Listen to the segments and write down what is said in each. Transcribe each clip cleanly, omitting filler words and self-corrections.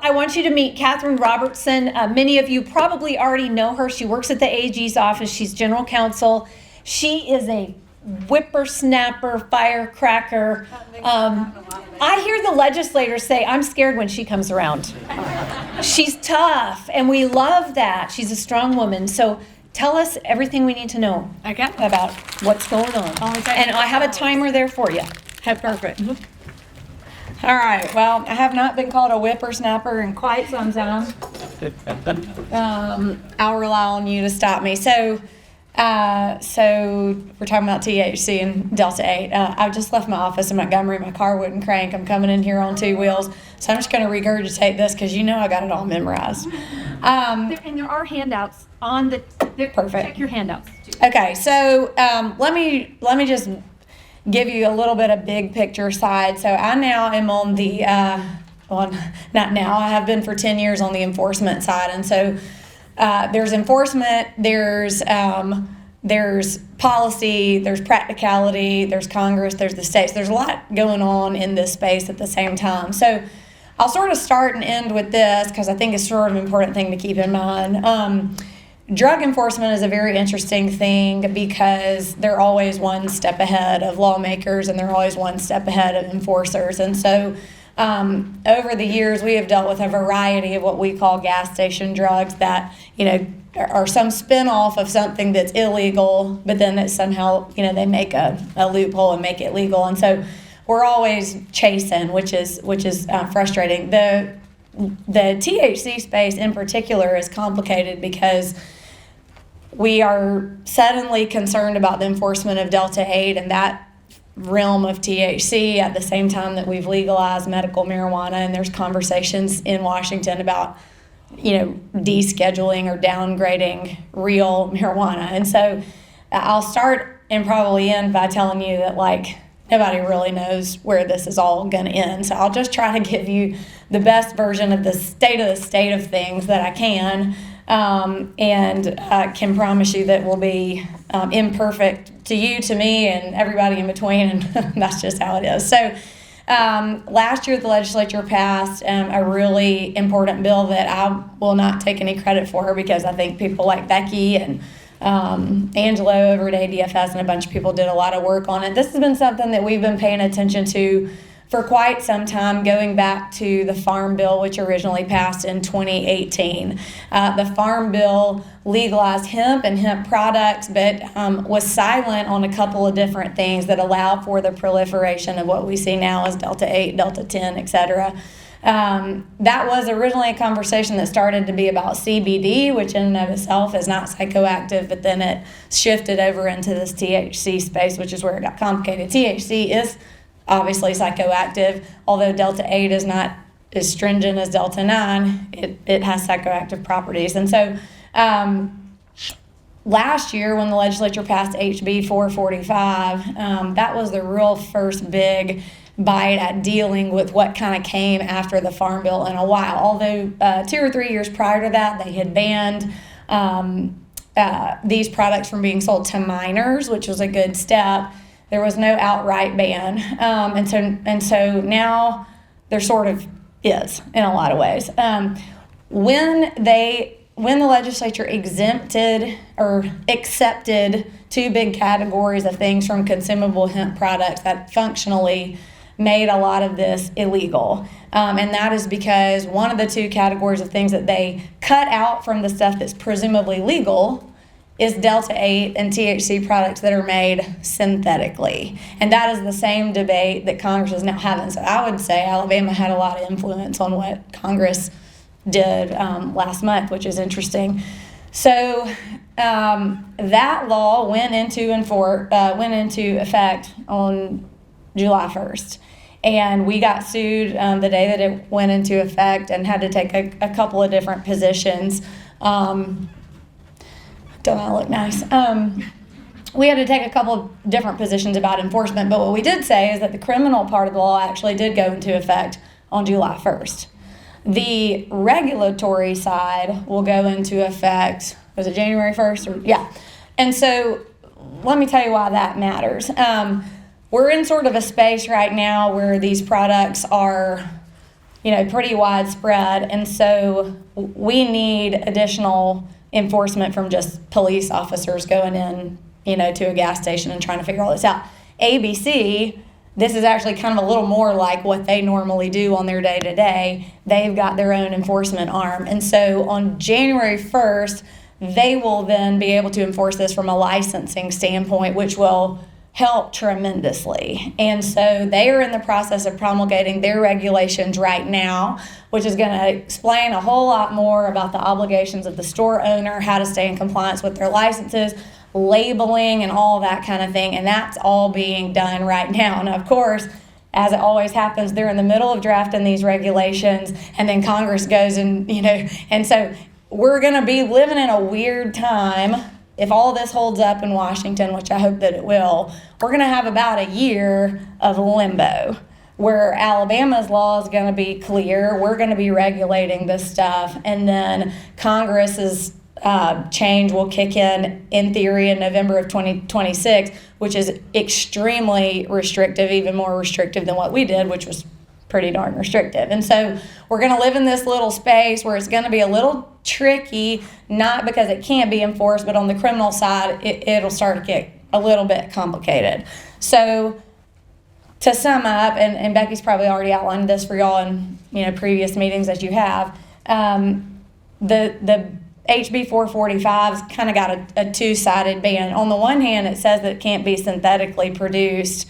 I want you to meet Katherine Robertson. Many of you probably already know her. She works at the AG's office. She's general counsel. She is a whippersnapper, firecracker. I hear the legislators say, I'm scared when she comes around. She's tough, and we love that. She's a strong woman. So tell us everything we need to know about what's going on. And I have a timer there for you. Perfect. All right. Well, I have not been called a whippersnapper in quite some time. I'll rely on you to stop me. So we're talking about THC and Delta 8. I just left my office in Montgomery. My car wouldn't crank. I'm coming in here on 2 wheels. So I'm just going to regurgitate this because you know I got it all memorized. And there are handouts on the... Perfect. Check your handouts. Okay. So let me just give you a little bit of big picture side. So I now am on the, not now, I have been for 10 years on the enforcement side. And so there's enforcement, there's policy, there's practicality, there's Congress, there's the states. There's a lot going on in this space at the same time. So I'll sort of start and end with this because I think it's sort of an important thing to keep in mind. Drug enforcement is a very interesting thing because they're always one step ahead of lawmakers and they're always one step ahead of enforcers. And so over the years, we have dealt with a variety of what we call gas station drugs that, are some spin-off of something that's illegal, but then that somehow, they make a loophole and make it legal. And so we're always chasing, which is frustrating. The THC space in particular is complicated because we are suddenly concerned about the enforcement of Delta 8 and that realm of THC at the same time that we've legalized medical marijuana, and there's conversations in Washington about, descheduling or downgrading real marijuana. And so I'll start and probably end by telling you that, nobody really knows where this is all going to end. So I'll just try to give you the best version of the state of things that I can, and can promise you that will be imperfect to you, to me, and everybody in between, and that's just how it is. So last year the legislature passed a really important bill that I will not take any credit for because I think people like Becky and Angelo over at ADFS and a bunch of people did a lot of work on it. This has been something that we've been paying attention to for quite some time, going back to the Farm Bill, which originally passed in 2018. The Farm Bill legalized hemp and hemp products, but was silent on a couple of different things that allow for the proliferation of what we see now as Delta 8, Delta 10, et cetera. That was originally a conversation that started to be about CBD, which in and of itself is not psychoactive, but then it shifted over into this THC space, which is where it got complicated. THC is obviously psychoactive, although Delta 8 is not as stringent as Delta 9, it has psychoactive properties. And so last year when the legislature passed HB 445, that was the real first big bite at dealing with what kind of came after the Farm Bill in a while. Although 2 or 3 years prior to that, they had banned these products from being sold to minors, which was a good step. There was no outright ban, and so now there sort of is in a lot of ways. When the legislature exempted or accepted 2 big categories of things from consumable hemp products that functionally made a lot of this illegal, and that is because one of the 2 categories of things that they cut out from the stuff that's presumably legal is Delta 8 and THC products that are made synthetically. And that is the same debate that Congress is now having. So I would say Alabama had a lot of influence on what Congress did last month, which is interesting. So that law went into effect on July 1st. And we got sued the day that it went into effect and had to take a couple of different positions. Don't I look nice? We had to take a couple of different positions about enforcement, but what we did say is that the criminal part of the law actually did go into effect on July 1st. The regulatory side will go into effect, was it January 1st? Yeah. And so let me tell you why that matters. We're in sort of a space right now where these products are pretty widespread. And so we need additional enforcement from just police officers going in, to a gas station and trying to figure all this out. ABC, this is actually kind of a little more like what they normally do on their day-to-day. They've got their own enforcement arm. And so on January 1st, they will then be able to enforce this from a licensing standpoint, which will help tremendously. And so they are in the process of promulgating their regulations right now, which is going to explain a whole lot more about the obligations of the store owner, how to stay in compliance with their licenses, labeling, and all that kind of thing. And that's all being done right now. And of course, as it always happens, they're in the middle of drafting these regulations, and then Congress goes and so we're going to be living in a weird time. If all this holds up in Washington, which I hope that it will, we're going to have about a year of limbo where Alabama's law is going to be clear. We're going to be regulating this stuff, and then Congress's change will kick in theory, in November of 2026, which is extremely restrictive, even more restrictive than what we did, which was pretty darn restrictive. And so we're going to live in this little space where it's going to be a little tricky, not because it can't be enforced, but on the criminal side, it'll start to get a little bit complicated. So to sum up, and Becky's probably already outlined this for y'all in previous meetings that you have, the HB 445's kind of got a two-sided ban. On the one hand, it says that it can't be synthetically produced,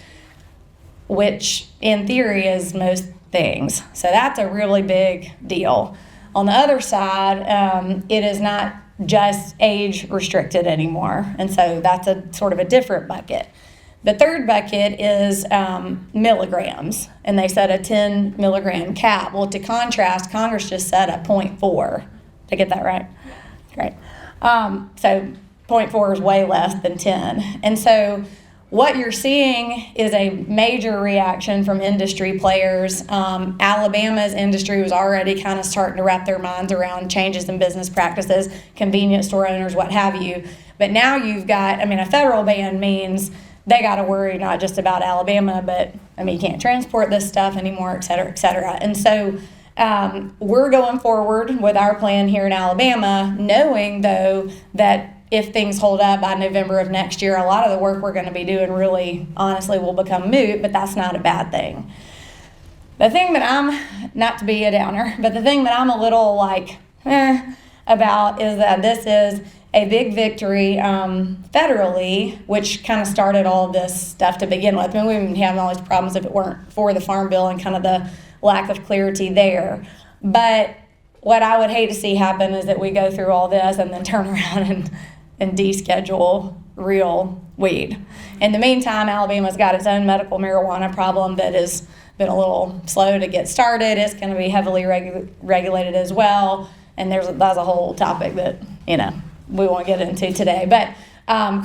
which in theory is most things. So that's a really big deal. On the other side, it is not just age restricted anymore. And so that's a sort of a different bucket. The third bucket is milligrams, and they set a 10 milligram cap. Well, to contrast, Congress just set a 0.4. Did I get that right? Great. So 0.4 is way less than 10. And so what you're seeing is a major reaction from industry players. Alabama's industry was already kind of starting to wrap their minds around changes in business practices, convenience store owners, what have you. But now you've got, a federal ban means they got to worry not just about Alabama, but, you can't transport this stuff anymore, et cetera, et cetera. And so we're going forward with our plan here in Alabama, knowing, though, that if things hold up by November of next year, a lot of the work we're going to be doing really, honestly, will become moot, but that's not a bad thing. The thing that I'm, not to be a downer, but the thing that I'm a little about is that this is a big victory federally, which kind of started all of this stuff to begin with. We wouldn't have all these problems if it weren't for the Farm Bill and kind of the lack of clarity there. But what I would hate to see happen is that we go through all this and then turn around and deschedule real weed. In the meantime, Alabama's got its own medical marijuana problem that has been a little slow to get started. It's going to be heavily regulated as well, and that's a whole topic that we won't get into today. But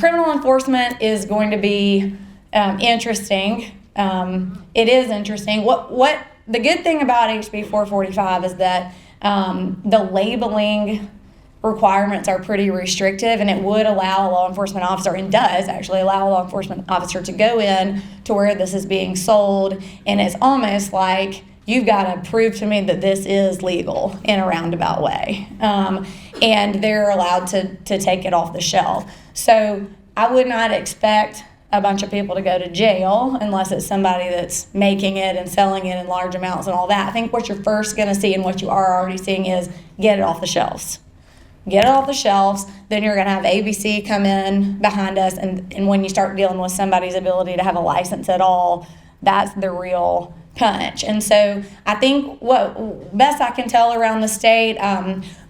criminal enforcement is going to be interesting. It is interesting. What the good thing about HB 445 is that the labeling requirements are pretty restrictive, and it would allow a law enforcement officer, and does actually allow a law enforcement officer, to go in to where this is being sold, and it's almost like you've got to prove to me that this is legal in a roundabout way, and they're allowed to take it off the shelf. So I would not expect a bunch of people to go to jail unless it's somebody that's making it and selling it in large amounts and all that. I think what you're first going to see, and what you are already seeing, is get it off the shelves. Get it off the shelves, then you're going to have ABC come in behind us, and when you start dealing with somebody's ability to have a license at all, that's the real punch. And so I think what best I can tell around the state,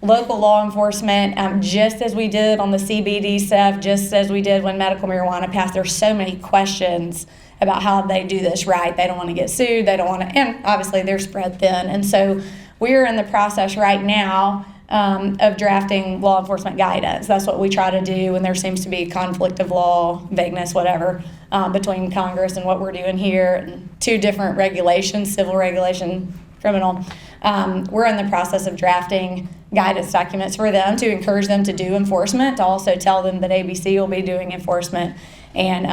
local law enforcement, just as we did on the CBD stuff, just as we did when medical marijuana passed, there's so many questions about how they do this right. They don't want to get sued. They don't want to, and obviously they're spread thin. And so we're in the process right now of drafting law enforcement guidance. That's what we try to do when there seems to be conflict of law, vagueness, whatever, between Congress and what we're doing here, and two different regulations, civil regulation, criminal. We're in the process of drafting guidance documents for them to encourage them to do enforcement, to also tell them that ABC will be doing enforcement, and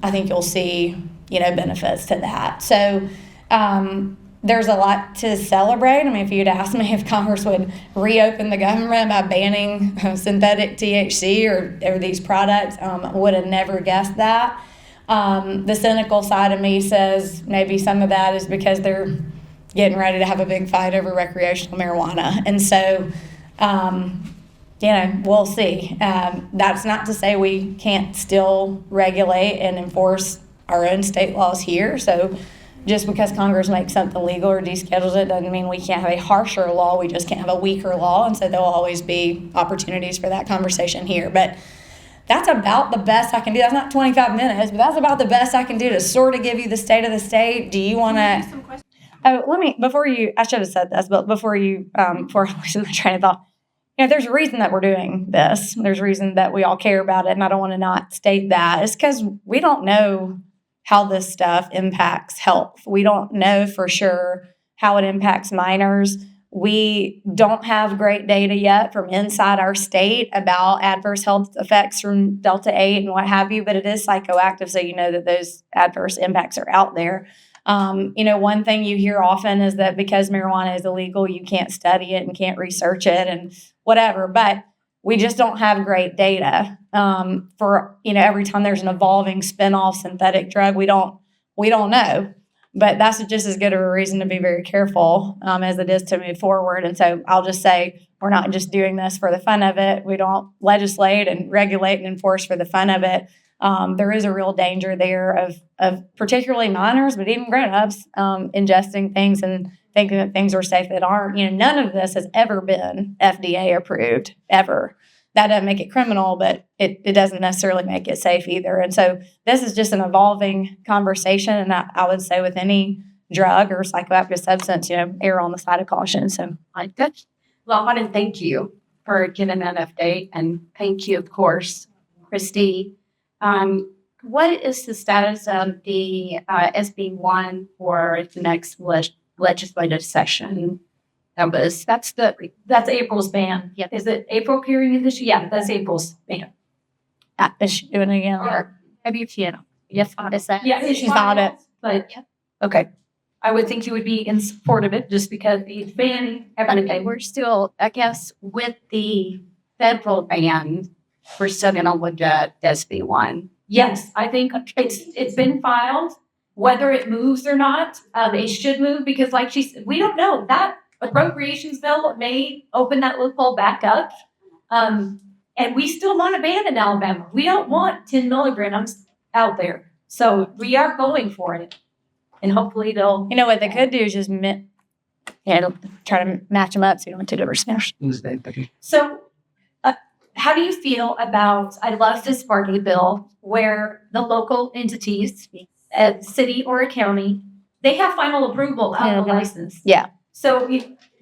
I think you'll see benefits to that. So there's a lot to celebrate. I mean, if you'd asked me if Congress would reopen the government by banning synthetic THC or these products, I would have never guessed that. The cynical side of me says maybe some of that is because they're getting ready to have a big fight over recreational marijuana. And so, we'll see. That's not to say we can't still regulate and enforce our own state laws here. So just because Congress makes something legal or deschedules it doesn't mean we can't have a harsher law. We just can't have a weaker law. And so there'll always be opportunities for that conversation here. But that's about the best I can do. That's not 25 minutes, but that's about the best I can do to sort of give you the state of the state. Do you want to? Oh, I should have said this, but before I lose my train of thought, there's a reason that we're doing this. There's a reason that we all care about it, and I don't want to not state that. It's because we don't know how this stuff impacts health. We don't know for sure how it impacts minors. We don't have great data yet from inside our state about adverse health effects from Delta 8 and what have you, but it is psychoactive, so you know that those adverse impacts are out there. One thing you hear often is that because marijuana is illegal, you can't study it and can't research it and whatever, but we just don't have great data for, every time there's an evolving spin-off synthetic drug, we don't know. But that's just as good of a reason to be very careful as it is to move forward. And so I'll just say we're not just doing this for the fun of it. We don't legislate and regulate and enforce for the fun of it. There is a real danger there of particularly minors, but even grown-ups ingesting things and thinking that things are safe that aren't. None of this has ever been FDA approved, ever. That doesn't make it criminal, but it doesn't necessarily make it safe either. And so this is just an evolving conversation. And I would say with any drug or psychoactive substance, err on the side of caution. So Well, I want to thank you for giving that update. And thank you, of course, Christy. What is the status of the SB1 for the next legislative session? That's April's ban. Yeah. Is it April period this year? Yeah, that's April's ban. Is she doing it again? Have you seen it? Yes, is that? Yeah, she's on it. But Okay. I would think you would be in support of it just because it's banning everything. We're still, I guess, with the federal ban, we're still going to look at SB1. Yes, I think it's been filed. Whether it moves or not, it should move because, like she said, we don't know. That appropriations bill may open that loophole back up. And we still want to ban in Alabama. We don't want 10 milligrams out there. So we are going for it. And hopefully they'll... what they could do is just try to match them up so you don't have two different scenarios. So how do you feel about, I love this part of the bill, where the local entities, a city or a county, they have final approval of the license. Yeah. So,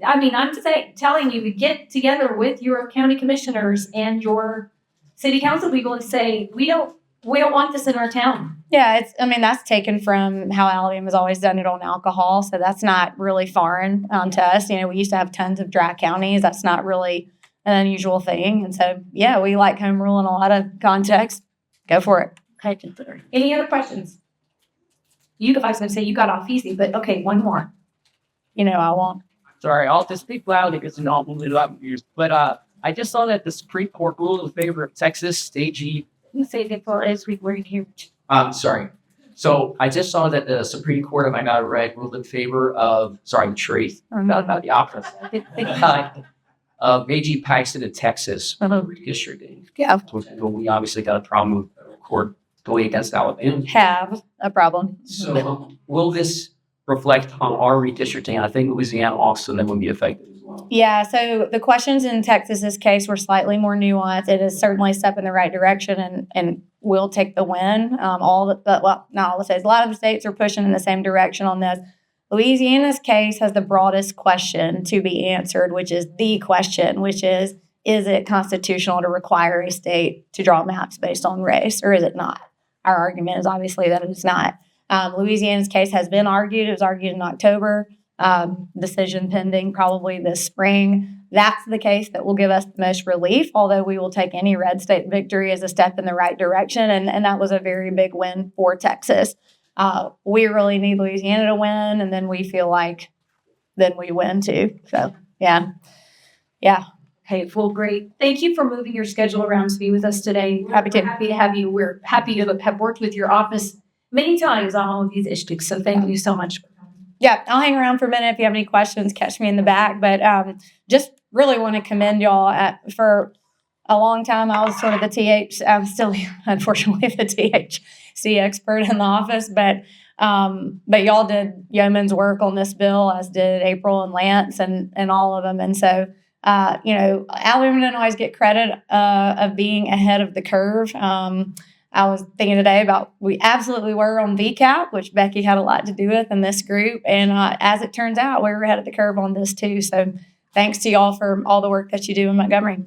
I'm telling you to get together with your county commissioners and your city council people and say, we don't want this in our town. Yeah, that's taken from how Alabama's always done it on alcohol. So that's not really foreign to us. We used to have tons of dry counties. That's not really an unusual thing. And so, yeah, we like home rule in a lot of contexts. Go for it. Any other questions? I was going to say you got off easy, but okay, one more. I won't. Sorry, I'll just speak loud because I'm not moving up years. But I just saw that the Supreme Court ruled in favor of Texas AG. Say that for as we were here. Sorry. So I just saw that the Supreme Court, if I got it right, ruled in favor of, Trace, about the opposite. Of AG Paxton in Texas redistricting. Yeah. We obviously got a problem with the court going against Alabama. Have a problem. So will this reflect on our redistricting? I think Louisiana also then would be affected as well. Yeah, so the questions in Texas's case were slightly more nuanced. It is certainly a step in the right direction and will take the win. Not all the states. A lot of the states are pushing in the same direction on this. Louisiana's case has the broadest question to be answered, which is the question, which is it constitutional to require a state to draw maps based on race, or is it not? Our argument is obviously that it's not. Louisiana's case has been argued. It was argued in October. Decision pending probably this spring. That's the case that will give us the most relief, although we will take any red state victory as a step in the right direction. And that was a very big win for Texas. We really need Louisiana to win, and then we feel like then we win too. So, yeah. Okay, well, great. Thank you for moving your schedule around to be with us today. Happy to. We're happy to have you. We're happy to have worked with your office many times on all of these issues. So thank you so much. Yeah, I'll hang around for a minute if you have any questions. Catch me in the back. But just really want to commend y'all for a long time. I was sort of the I'm still, unfortunately, the THC expert in the office. But y'all did yeoman's work on this bill, as did April and Lance and all of them. And so, Alabama doesn't always get credit of being ahead of the curve. I was thinking today about we absolutely were on VCAP, which Becky had a lot to do with in this group. And as it turns out, we were ahead of the curve on this too. So thanks to y'all for all the work that you do in Montgomery.